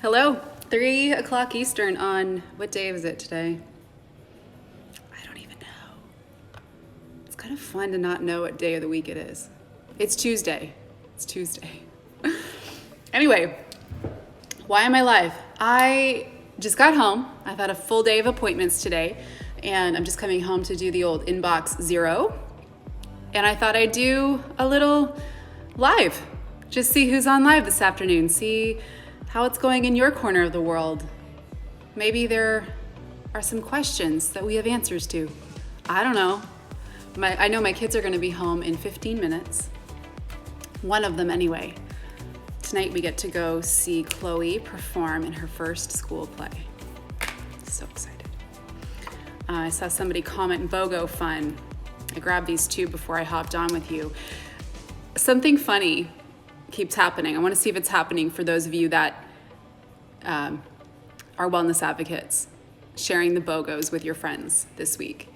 Hello, 3 o'clock Eastern on, what day is it today? I don't even know. It's kind of fun to not know what day of the week it is. It's Tuesday. It's Tuesday. Anyway, why am I live? I just got home. I've had a full day of appointments today, and I'm just coming home to do the old inbox 0. And I thought I'd do a little live. Just see who's on live this afternoon. See how it's going in your corner of the world. Maybe there are some questions that we have answers to. I don't know. I know my kids are gonna be home in 15 minutes. One of them anyway. Tonight we get to go see Chloe perform in her first school play. So excited. I saw somebody comment BOGO fun. I grabbed these two before I hopped on with you. Something funny keeps happening. I want to see if it's happening for those of you that are wellness advocates, sharing the BOGOs with your friends this week.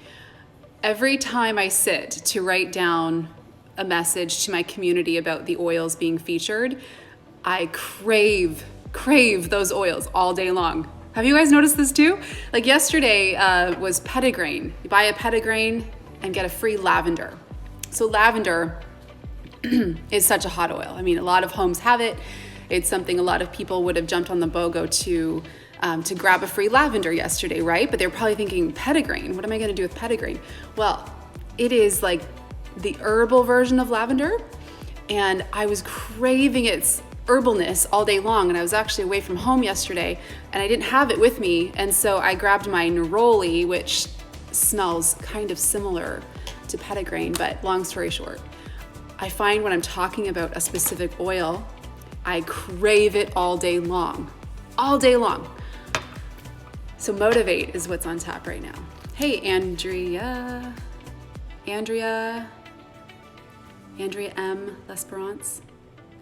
Every time I sit to write down a message to my community about the oils being featured, I crave those oils all day long. Have you guys noticed this too? Like yesterday was Petitgrain. You buy a Petitgrain and get a free lavender. So lavender is such a hot oil. I mean, a lot of homes have it. It's something a lot of people would have jumped on the BOGO to grab a free lavender yesterday, right? But they're probably thinking, Petitgrain, what am I gonna do with Petitgrain? Well, it is like the herbal version of lavender, and I was craving its herbalness all day long, and I was actually away from home yesterday, and I didn't have it with me, and so I grabbed my neroli, which smells kind of similar to Petitgrain, but long story short, I find when I'm talking about a specific oil, I crave it all day long. So Motivate is what's on tap right now. Hey, Andrea M. L'Esperance.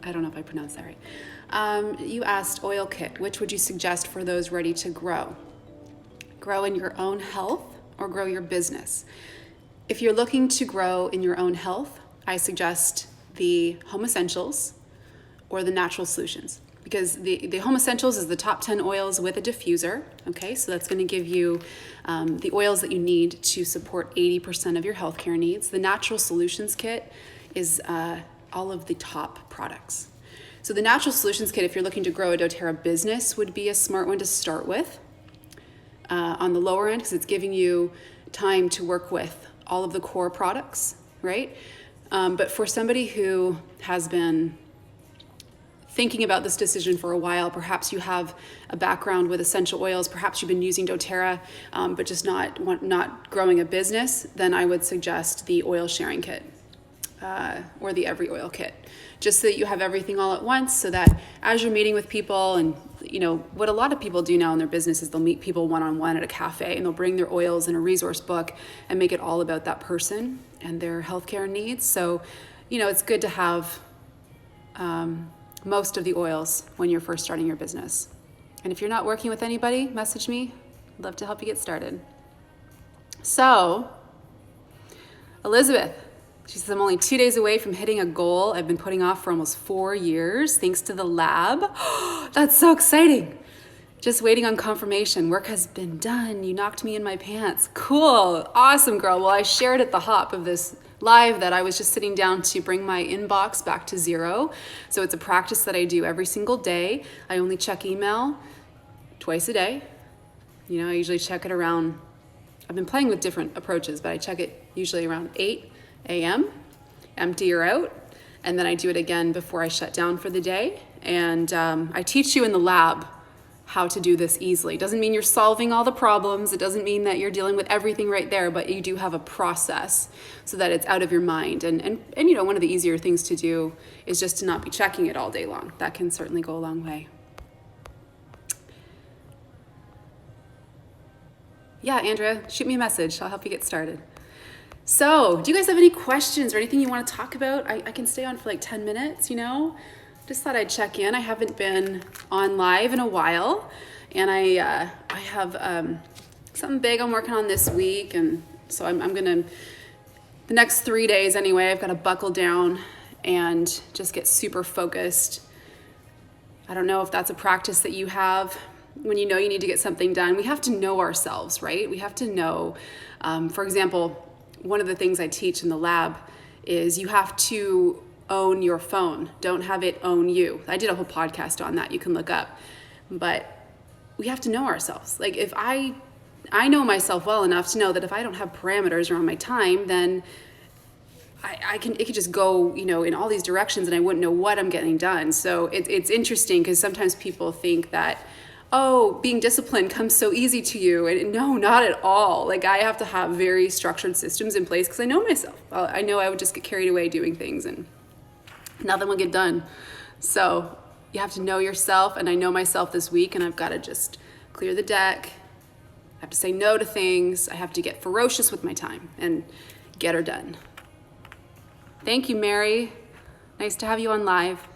I don't know if I pronounced that right. You asked oil kit, which would you suggest for those ready to grow? Grow in your own health or grow your business? If you're looking to grow in your own health, I suggest the Home Essentials or the Natural Solutions, because the Home Essentials is the top 10 oils with a diffuser, okay? So that's gonna give you the oils that you need to support 80% of your healthcare needs. The Natural Solutions Kit is all of the top products. So the Natural Solutions Kit, if you're looking to grow a doTERRA business, would be a smart one to start with on the lower end, because it's giving you time to work with all of the core products, right? But for somebody who has been thinking about this decision for a while, perhaps you have a background with essential oils, perhaps you've been using doTERRA, but just not growing a business, then I would suggest the oil sharing kit or the every oil kit, just so that you have everything all at once, so that as you're meeting with people, and you know what a lot of people do now in their business is they'll meet people one-on-one at a cafe, and they'll bring their oils in a resource book and make it all about that person and their healthcare needs. So, you know, it's good to have most of the oils when you're first starting your business. And if you're not working with anybody, message me. I'd love to help you get started. So, Elizabeth, she says, I'm only 2 days away from hitting a goal I've been putting off for almost 4 years, thanks to the lab. That's so exciting. Just waiting on confirmation. Work has been done. You knocked me in my pants. Cool. Awesome, girl. Well, I shared at the hop of this live that I was just sitting down to bring my inbox back to 0. So it's a practice that I do every single day. I only check email twice a day. You know, I usually check it around, I've been playing with different approaches, but I check it usually around 8 a.m., empty or out, and then I do it again before I shut down for the day. And I teach you in the lab how to do this easily. It doesn't mean you're solving all the problems. It doesn't mean that you're dealing with everything right there, but you do have a process so that it's out of your mind. And you know, one of the easier things to do is just to not be checking it all day long. That can certainly go a long way. Yeah, Andrea, shoot me a message. I'll help you get started. So, do you guys have any questions or anything you want to talk about? I can stay on for like 10 minutes, you know? Just thought I'd check in. I haven't been on live in a while, and I have something big I'm working on this week, and so I'm gonna, the next 3 days anyway, I've got to buckle down and just get super focused I don't know if that's a practice that you have when you know you need to get something done. We have to know ourselves, right? We have to know, for example, one of the things I teach in the lab is you have to own your phone. Don't have it own you. I did a whole podcast on that you can look up. But we have to know ourselves. Like if I know myself well enough to know that if I don't have parameters around my time, then it could just go, in all these directions and I wouldn't know what I'm getting done. So it's interesting because sometimes people think that, oh, being disciplined comes so easy to you. And no, not at all. Like I have to have very structured systems in place because I know myself. I know I would just get carried away doing things and nothing will get done. So you have to know yourself, and I know myself this week, and I've got to just clear the deck. I have to say no to things. I have to get ferocious with my time and get her done. Thank you, Mary. Nice to have you on live.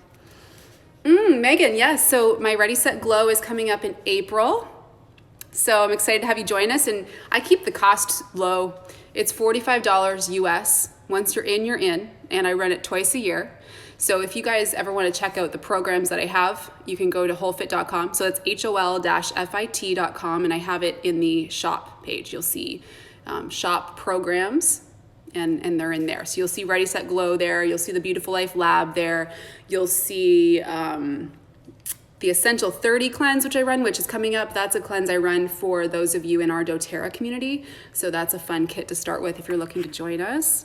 Megan, yes. So my Ready, Set, Glow is coming up in April. So I'm excited to have you join us. And I keep the cost low. It's $45 US. Once you're in, you're in. And I run it twice a year. So if you guys ever want to check out the programs that I have, you can go to wholefit.com. So that's HOL-FIT.com. And I have it in the shop page. You'll see shop programs. And they're in there. So you'll see Ready, Set, Glow there. You'll see the Beautiful Life Lab there. You'll see the Essential 30 cleanse, which I run, which is coming up. That's a cleanse I run for those of you in our doTERRA community. So that's a fun kit to start with if you're looking to join us.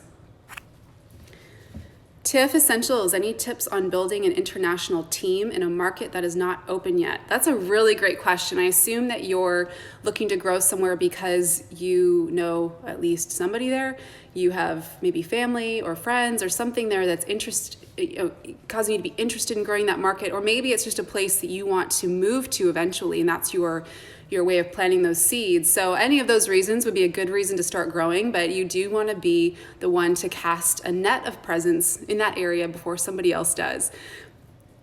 Tiff Essentials, any tips on building an international team in a market that is not open yet? That's a really great question. I assume that you're looking to grow somewhere because you know at least somebody there. You have maybe family or friends or something there that's causing you to be interested in growing that market, or maybe it's just a place that you want to move to eventually, and that's your way of planting those seeds. So any of those reasons would be a good reason to start growing, but you do want to be the one to cast a net of presence in that area before somebody else does.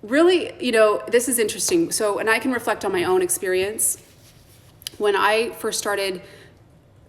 Really, this is interesting. So, and I can reflect on my own experience. When I first started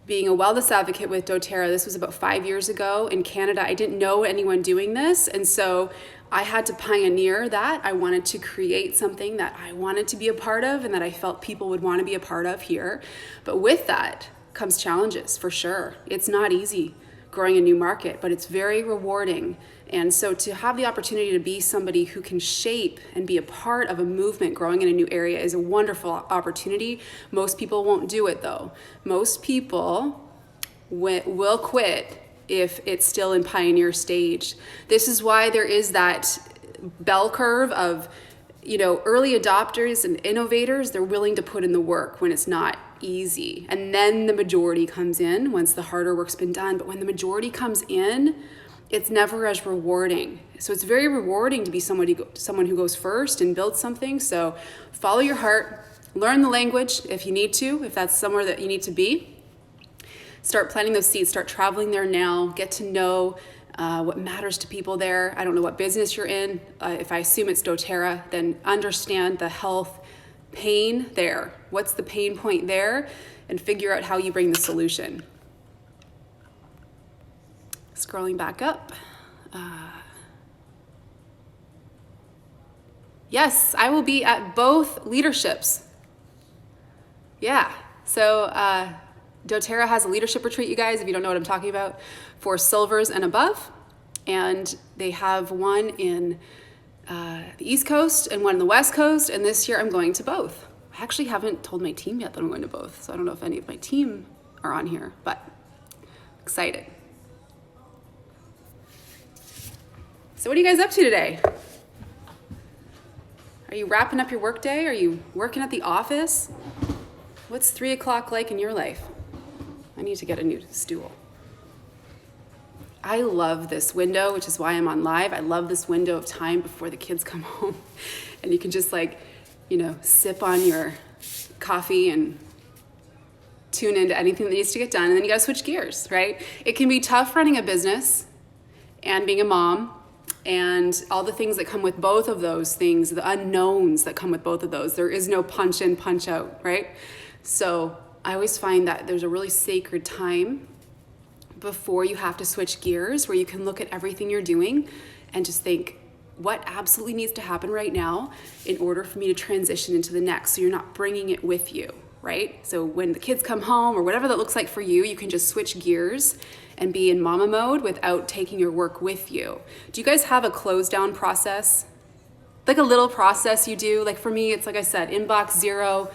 being a wellness advocate with doTERRA, this was about 5 years ago in Canada. I didn't know anyone doing this, and so I had to pioneer that. I wanted to create something that I wanted to be a part of and that I felt people would want to be a part of here. But with that comes challenges, for sure. It's not easy growing a new market, but it's very rewarding. And so to have the opportunity to be somebody who can shape and be a part of a movement growing in a new area is a wonderful opportunity. Most people won't do it though. Most people will quit if it's still in pioneer stage. This is why there is that bell curve of, early adopters and innovators. They're willing to put in the work when it's not easy. And then the majority comes in once the harder work's been done. But when the majority comes in, it's never as rewarding. So it's very rewarding to be someone who goes first and builds something. So follow your heart, learn the language if you need to, if that's somewhere that you need to be. Start planting those seeds, start traveling there now, get to know what matters to people there. I don't know what business you're in. If I assume it's doTERRA, then understand the health pain there. What's the pain point there? And figure out how you bring the solution. Scrolling back up. Yes, I will be at both leaderships. Yeah, so doTERRA has a leadership retreat, you guys, if you don't know what I'm talking about, for silvers and above. And they have one in the East Coast and one in the West Coast. And this year I'm going to both. I actually haven't told my team yet that I'm going to both. So I don't know if any of my team are on here, but excited. So what are you guys up to today? Are you wrapping up your work day? Are you working at the office? What's 3 o'clock like in your life? I need to get a new stool. I love this window, which is why I'm on live. I love this window of time before the kids come home. And you can just sip on your coffee and tune into anything that needs to get done. And then you gotta switch gears, right? It can be tough running a business and being a mom and all the things that come with both of those things, the unknowns that come with both of those. There is no punch in, punch out, right? So I always find that there's a really sacred time before you have to switch gears where you can look at everything you're doing and just think, what absolutely needs to happen right now in order for me to transition into the next. So you're not bringing it with you, right? So when the kids come home or whatever that looks like for you, you can just switch gears and be in mama mode without taking your work with you. Do you guys have a close down process? Like a little process you do? Like for me, it's like I said, inbox zero.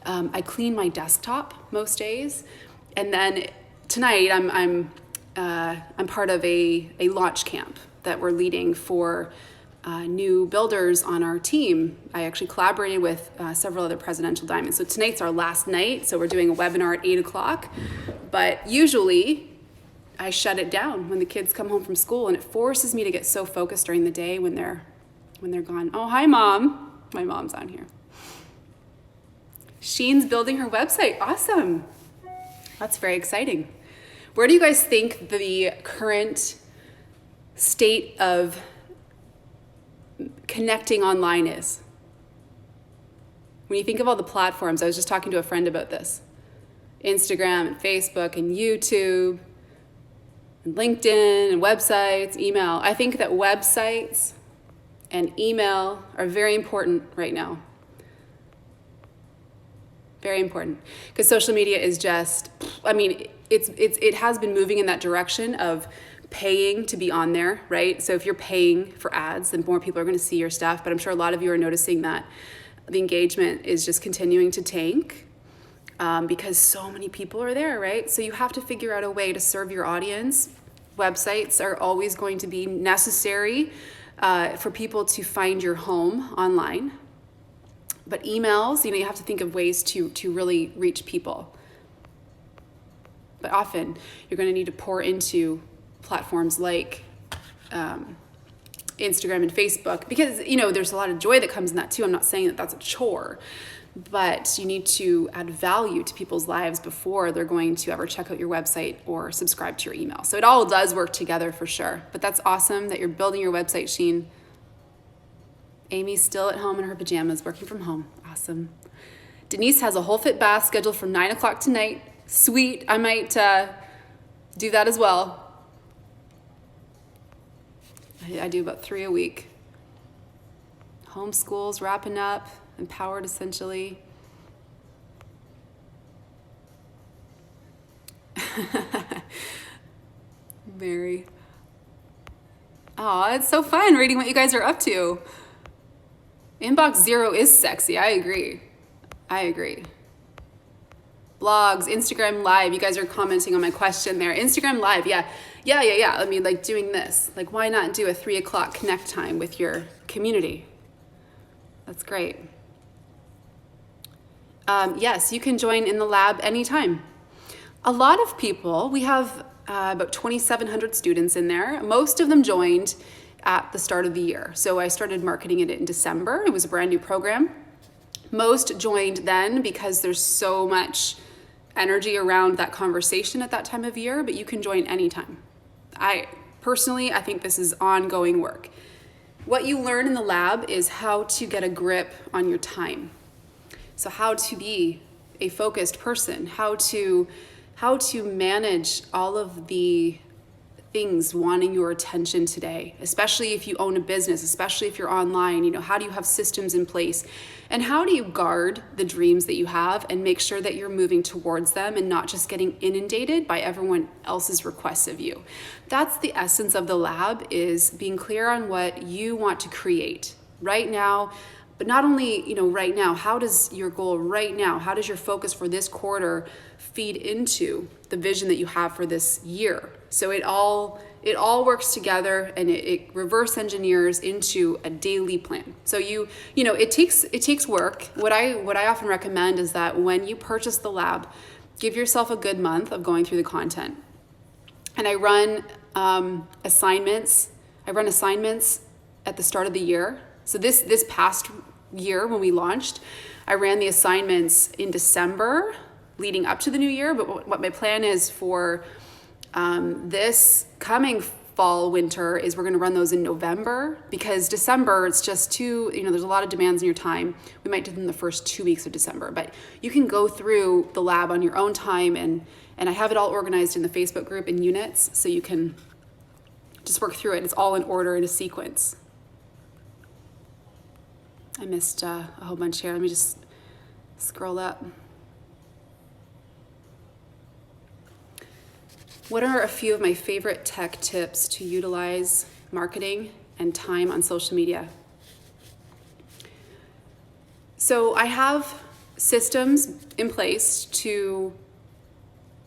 I clean my desktop most days. And then tonight I'm part of a launch camp that we're leading for new builders on our team. I actually collaborated with several other Presidential Diamonds. So tonight's our last night, so we're doing a webinar at 8 o'clock. But usually I shut it down when the kids come home from school, and it forces me to get so focused during the day when they're gone. Oh, hi, Mom. My mom's on here. Sheen's building her website. Awesome. That's very exciting. Where do you guys think the current state of connecting online is? When you think of all the platforms, I was just talking to a friend about this. Instagram and Facebook and YouTube and LinkedIn and websites, email. I think that websites and email are very important right now. Very important. Because social media is just, I mean, it has been moving in that direction of paying to be on there, right? So if you're paying for ads, then more people are going to see your stuff. But I'm sure a lot of you are noticing that the engagement is just continuing to tank because so many people are there, right? So you have to figure out a way to serve your audience. Websites are always going to be necessary for people to find your home online. But emails, you have to think of ways to really reach people. But often you're going to need to pour into platforms like Instagram and Facebook because, there's a lot of joy that comes in that too. I'm not saying that that's a chore, but you need to add value to people's lives before they're going to ever check out your website or subscribe to your email. So it all does work together for sure. But that's awesome that you're building your website, Sheen. Amy's still at home in her pajamas, working from home. Awesome. Denise has a whole fit bath scheduled for 9 o'clock tonight. Sweet. I might do that as well. I do about 3 a week. Homeschool's wrapping up, empowered essentially. Mary. Oh, it's so fun reading what you guys are up to. Inbox zero is sexy. I agree. Blogs, Instagram Live. You guys are commenting on my question there. Instagram Live, yeah. I mean, like doing this. Like, why not do a 3 o'clock connect time with your community? That's great. Yes, you can join in the lab anytime. A lot of people, we have about 2,700 students in there. Most of them joined at the start of the year. So I started marketing it in December. It was a brand new program. Most joined then because there's so much energy around that conversation at that time of year, but you can join anytime. I think this is ongoing work. What you learn in the lab is how to get a grip on your time. So how to be a focused person, how to manage all of the things wanting your attention today, especially if you own a business, especially if you're online. How do you have systems in place? And how do you guard the dreams that you have and make sure that you're moving towards them and not just getting inundated by everyone else's requests of you? That's the essence of the lab, is being clear on what you want to create right now. But not only, right now, how does your goal right now, how does your focus for this quarter feed into the vision that you have for this year? So it all works together, and it reverse engineers into a daily plan. So it takes work. What I often recommend is that when you purchase the lab, give yourself a good month of going through the content. And I run assignments. at the start of the year. So this past year when we launched, I ran the assignments in December leading up to the new year. But what my plan is for this coming fall, winter, is we're going to run those in November, because December, it's just too, there's a lot of demands in your time. We might do them the first 2 weeks of December, but you can go through the lab on your own time, and I have it all organized in the Facebook group in units, so you can just work through it. It's all in order in a sequence. I missed a whole bunch here. Let me just scroll up. What are a few of my favorite tech tips to utilize marketing and time on social media? So I have systems in place to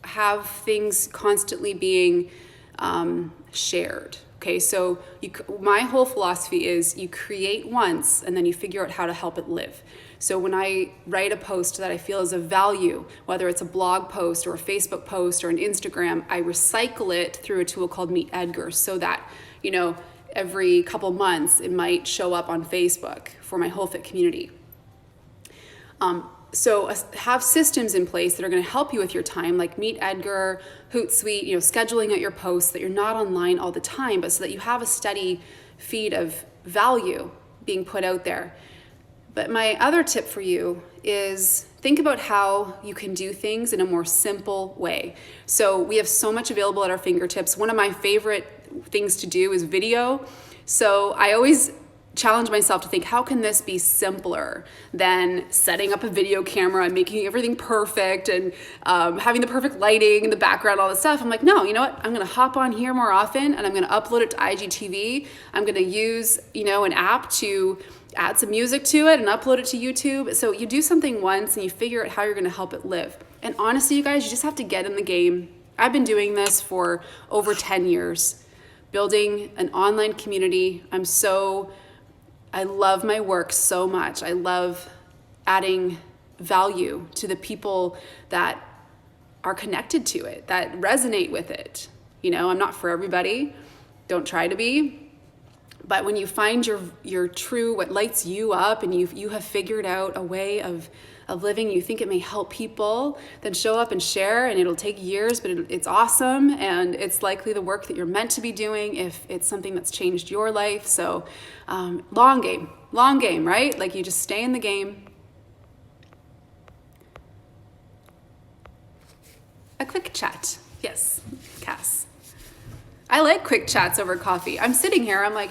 have things constantly being shared. Okay, so my whole philosophy is you create once and then you figure out how to help it live. So when I write a post that I feel is of value, whether it's a blog post or a Facebook post or an Instagram, I recycle it through a tool called Meet Edgar so that, every couple months it might show up on Facebook for my whole fit community. So have systems in place that are going to help you with your time, like Meet Edgar, Hootsuite, scheduling out your posts that you're not online all the time, but so that you have a steady feed of value being put out there. But my other tip for you is think about how you can do things in a more simple way. So we have so much available at our fingertips. One of my favorite things to do is video. So I always challenge myself to think, how can this be simpler than setting up a video camera and making everything perfect and having the perfect lighting in the background, all this stuff. I'm like, no, you know what? I'm gonna hop on here more often and I'm gonna upload it to IGTV. I'm gonna use, an app to add some music to it and upload it to YouTube. So you do something once and you figure out how you're gonna help it live. And honestly, you guys, you just have to get in the game. I've been doing this for over 10 years, building an online community. I love my work so much. I love adding value to the people that are connected to it, that resonate with it. I'm not for everybody. Don't try to be. But when you find your true, what lights you up, and you have figured out a way of living, you think it may help people, then show up and share, and it'll take years, but it's awesome, and it's likely the work that you're meant to be doing if it's something that's changed your life. So long game, right? Like you just stay in the game. A quick chat. Yes, Cass. I like quick chats over coffee. I'm sitting here, I'm like,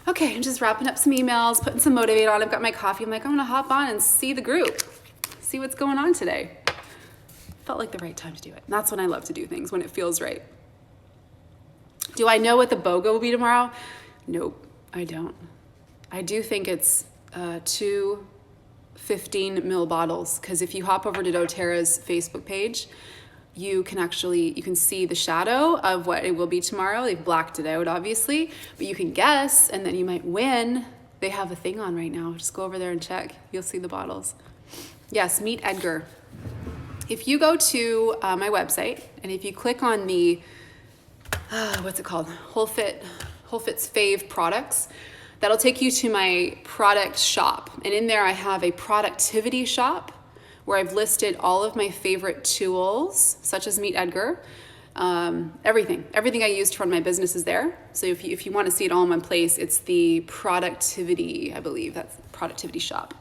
okay, I'm just wrapping up some emails, putting some Motivate on. I've got my coffee. I'm like, I'm gonna hop on and see the group, see what's going on today. Felt like the right time to do it. And that's when I love to do things, when it feels right. Do I know what the BOGO will be tomorrow? Nope, I don't. I do think it's 2 15 ml bottles, because if you hop over to doTERRA's Facebook page, you can see the shadow of what it will be tomorrow. They've blacked it out, obviously, but you can guess, and then you might win. They have a thing on right now. Just go over there and check. You'll see the bottles. Yes, Meet Edgar. If you go to my website, and if you click on the, what's it called? Whole Fit's Fave products, that'll take you to my product shop. And in there I have a productivity shop where I've listed all of my favorite tools, such as Meet Edgar. Everything I use to run my business is there. So if you want to see it all in one place, it's the productivity, I believe, that's the productivity shop.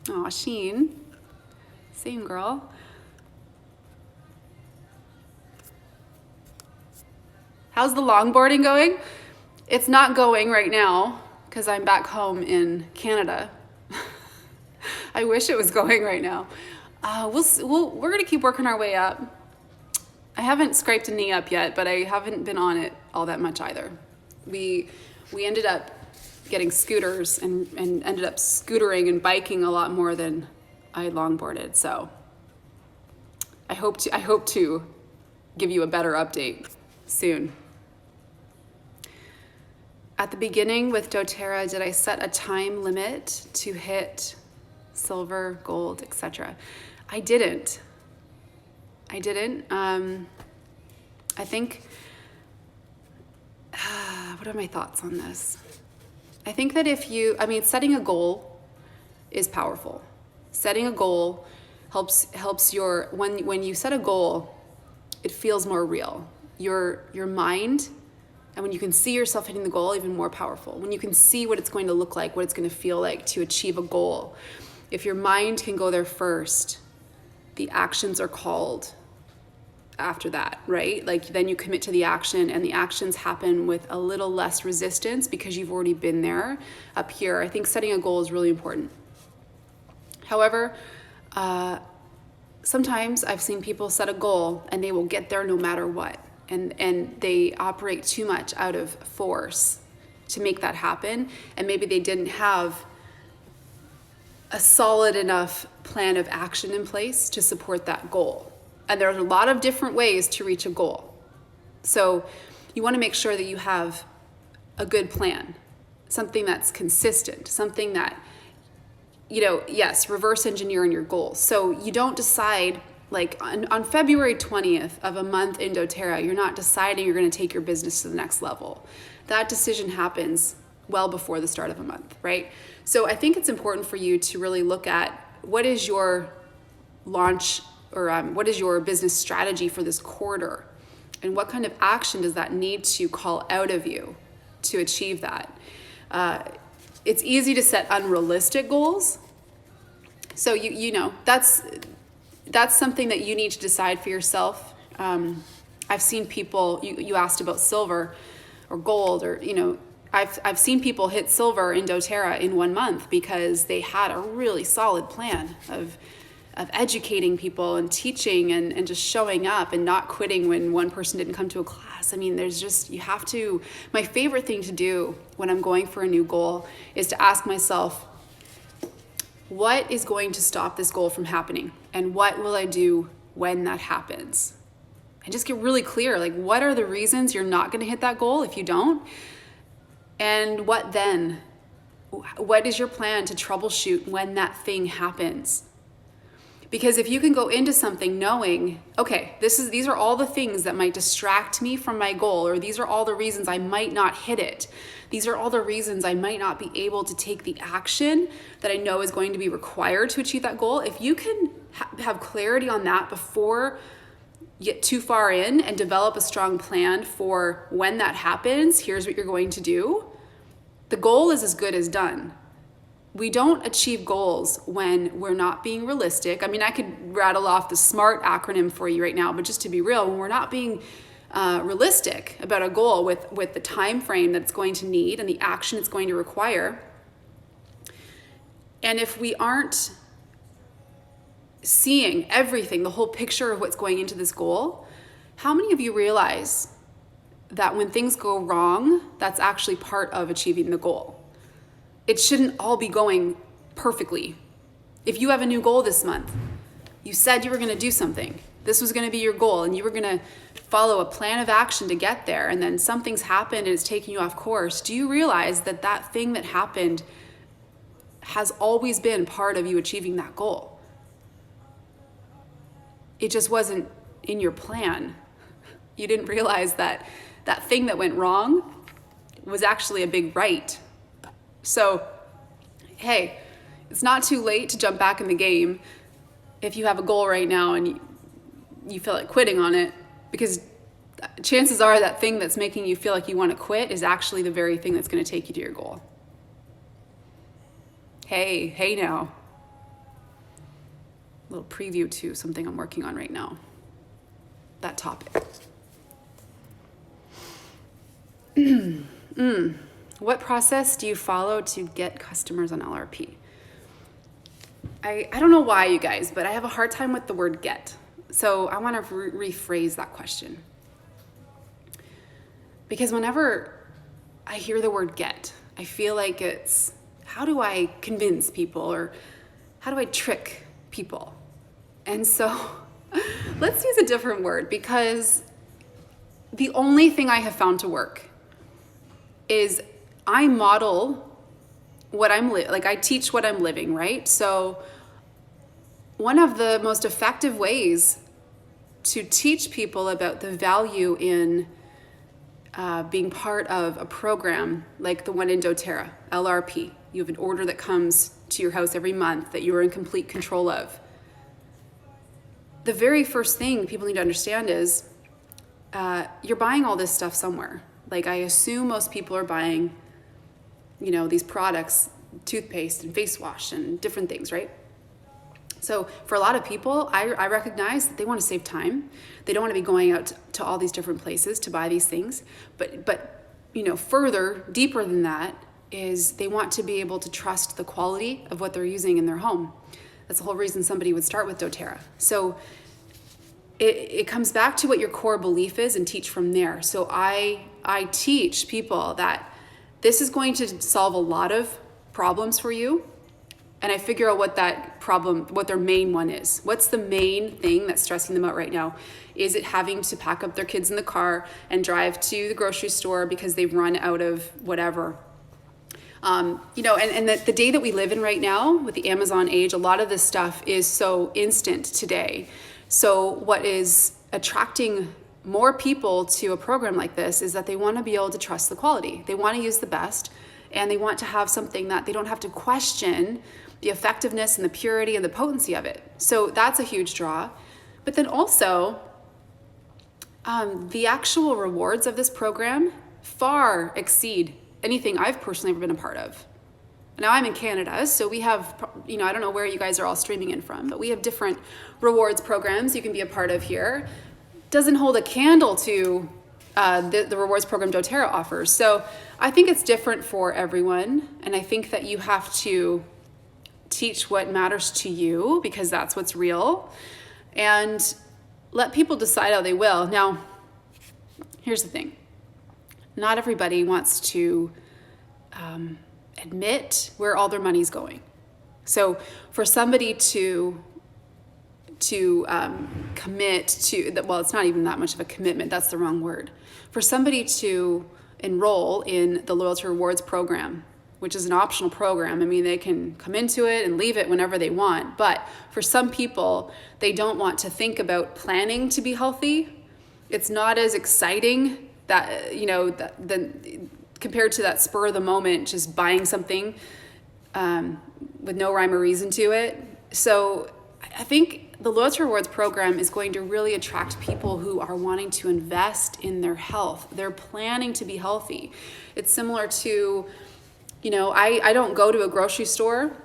Aw, Sheen, same girl. How's the longboarding going? It's not going right now because I'm back home in Canada. I wish it was going right now. We're gonna keep working our way up. I haven't scraped a knee up yet, but I haven't been on it all that much either. We ended up getting scooters and ended up scootering and biking a lot more than I longboarded. So I hope to give you a better update soon. At the beginning with doTERRA, did I set a time limit to hit silver, gold, etc.? I didn't. I think, what are my thoughts on this? I think that setting a goal is powerful. Setting a goal helps when you set a goal, it feels more real. Your mind, and when you can see yourself hitting the goal, even more powerful. When you can see what it's going to look like, what it's going to feel like to achieve a goal. If your mind can go there first, the actions are called after that, right? Like then you commit to the action, and the actions happen with a little less resistance because you've already been there up here. I think setting a goal is really important. However, sometimes I've seen people set a goal and they will get there no matter what. And they operate too much out of force to make that happen. And maybe they didn't have a solid enough plan of action in place to support that goal. And there's a lot of different ways to reach a goal. So you want to make sure that you have a good plan, something that's consistent, something that, yes, reverse engineering your goals. So you don't decide, like on February 20th of a month in doTERRA, you're not deciding you're going to take your business to the next level. That decision happens well before the start of a month, right? So I think it's important for you to really look at what is your launch or what is your business strategy for this quarter, and what kind of action does that need to call out of you to achieve that. It's easy to set unrealistic goals. So that's something that you need to decide for yourself. I've seen people, you asked about silver or gold, or I've seen people hit silver in doTERRA in 1 month because they had a really solid plan of educating people and teaching and just showing up and not quitting when one person didn't come to a class. I mean, my favorite thing to do when I'm going for a new goal is to ask myself, what is going to stop this goal from happening? And what will I do when that happens? And just get really clear, like, what are the reasons you're not going to hit that goal if you don't? And what then? What is your plan to troubleshoot when that thing happens? Because if you can go into something knowing, okay, these are all the things that might distract me from my goal, or these are all the reasons I might not hit it. These are all the reasons I might not be able to take the action that I know is going to be required to achieve that goal. If you can have clarity on that before you get too far in and develop a strong plan for when that happens, here's what you're going to do, the goal is as good as done. We don't achieve goals when we're not being realistic. I mean, I could rattle off the SMART acronym for you right now, but just to be real, when we're not being realistic about a goal with the time frame that it's going to need and the action it's going to require, and if we aren't seeing everything, the whole picture of what's going into this goal, how many of you realize that when things go wrong, that's actually part of achieving the goal? It shouldn't all be going perfectly. If you have a new goal this month, you said you were going to do something. This was going to be your goal, and you were going to follow a plan of action to get there, and then something's happened and it's taking you off course. Do you realize that that thing that happened has always been part of you achieving that goal? It just wasn't in your plan. You didn't realize that that thing that went wrong was actually a big right. So, hey, it's not too late to jump back in the game if you have a goal right now and you feel like quitting on it, because chances are that thing that's making you feel like you want to quit is actually the very thing that's going to take you to your goal. Hey now. A little preview to something I'm working on right now. That topic. What process do you follow to get customers on LRP? I don't know why, you guys, but I have a hard time with the word get. So I want to rephrase that question. Because whenever I hear the word get, I feel like it's, how do I convince people, or how do I trick people? And so let's use a different word, because the only thing I have found to work is I model what I'm I teach what I'm living, right? So one of the most effective ways to teach people about the value in being part of a program like the one in doTERRA, LRP. You have an order that comes to your house every month that you're in complete control of. The very first thing people need to understand is you're buying all this stuff somewhere. Like, I assume most people are buying, these products, toothpaste and face wash and different things, right? So for a lot of people, I recognize that they want to save time. They don't want to be going out to all these different places to buy these things. But further, deeper than that is they want to be able to trust the quality of what they're using in their home. That's the whole reason somebody would start with doTERRA. So it comes back to what your core belief is and teach from there. So I teach people that this is going to solve a lot of problems for you. And I figure out what their main one is. What's the main thing that's stressing them out right now? Is it having to pack up their kids in the car and drive to the grocery store because they've run out of whatever? And the day that we live in right now with the Amazon age, a lot of this stuff is so instant today. So what is attracting more people to a program like this is that they want to be able to trust the quality. They want to use the best, and they want to have something that they don't have to question the effectiveness and the purity and the potency of it. So that's a huge draw. But then also, the actual rewards of this program far exceed anything I've personally ever been a part of. Now I'm in Canada, so we have, I don't know where you guys are all streaming in from, but we have different rewards programs you can be a part of here. Doesn't hold a candle to the rewards program doTERRA offers. So I think it's different for everyone, and I think that you have to teach what matters to you because that's what's real, and let people decide how they will. Now, here's the thing. Not everybody wants to admit where all their money's going. So for somebody to commit to, well, it's not even that much of a commitment, that's the wrong word. For somebody to enroll in the Loyalty Rewards program, which is an optional program. I mean, they can come into it and leave it whenever they want. But for some people, they don't want to think about planning to be healthy. It's not as exciting that, compared to that spur of the moment, just buying something with no rhyme or reason to it. So I think the Loyalty Rewards program is going to really attract people who are wanting to invest in their health. They're planning to be healthy. It's similar to, I don't go to a grocery store.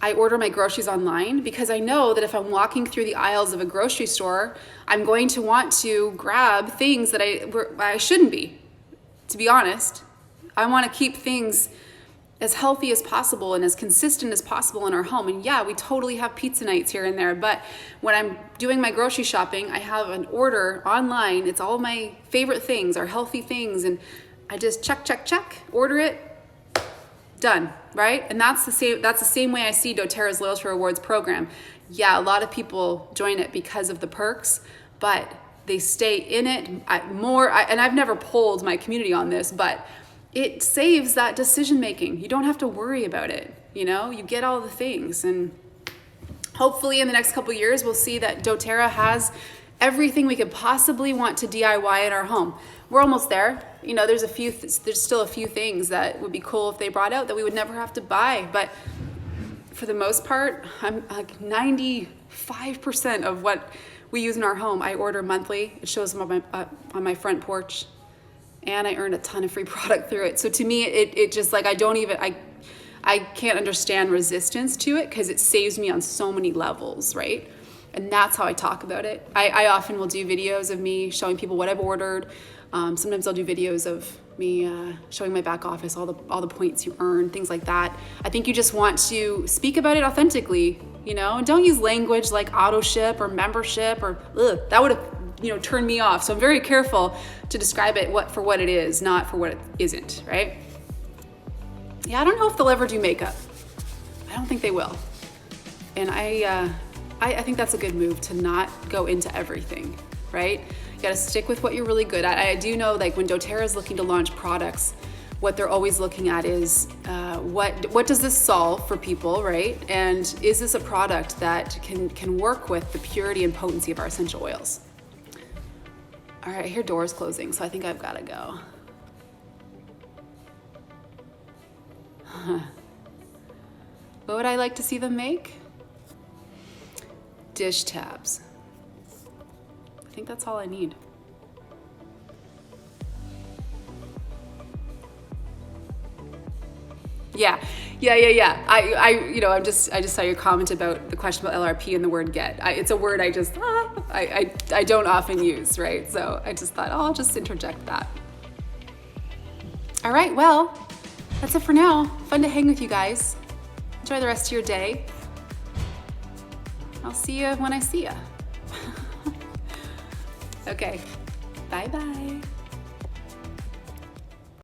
I order my groceries online because I know that if I'm walking through the aisles of a grocery store, I'm going to want to grab things that I shouldn't be, to be honest. I want to keep things as healthy as possible and as consistent as possible in our home. And yeah, we totally have pizza nights here and there, but when I'm doing my grocery shopping, I have an order online. It's all my favorite things, are healthy things, and I just check, order it, done, right? And that's the same way I see doTERRA's Loyalty Rewards program. Yeah, a lot of people join it because of the perks, but they stay in it more. And I've never polled my community on this, but it saves that decision making. You don't have to worry about it. You get all the things, and hopefully in the next couple of years, we'll see that doTERRA has everything we could possibly want to DIY in our home. We're almost there. There's still a few things that would be cool if they brought out that we would never have to buy. But for the most part, I'm like 95% of what we use in our home, I order monthly. It shows them on my front porch, and I earn a ton of free product through it. So to me, it just like, I can't understand resistance to it because it saves me on so many levels, right? And that's how I talk about it. I often will do videos of me showing people what I've ordered. Sometimes I'll do videos of me showing my back office, all the points you earn, things like that. I think you just want to speak about it authentically, and don't use language like auto ship or membership or that would have turned me off. So I'm very careful to describe it for what it is, not for what it isn't, right? Yeah, I don't know if they'll ever do makeup. I don't think they will. And I think that's a good move, to not go into everything, right? You gotta stick with what you're really good at. I do know, like, when doTERRA is looking to launch products, what they're always looking at is what does this solve for people, right? And is this a product that can work with the purity and potency of our essential oils? All right, I hear doors closing, so I think I've gotta go. What would I like to see them make? Dish tabs. I think that's all I need. Yeah. I just saw your comment about the question about LRP and the word get. It's a word I don't often use, right? So I just thought, I'll just interject that. All right, well, that's it for now. Fun to hang with you guys. Enjoy the rest of your day. I'll see you when I see you. Okay, bye-bye.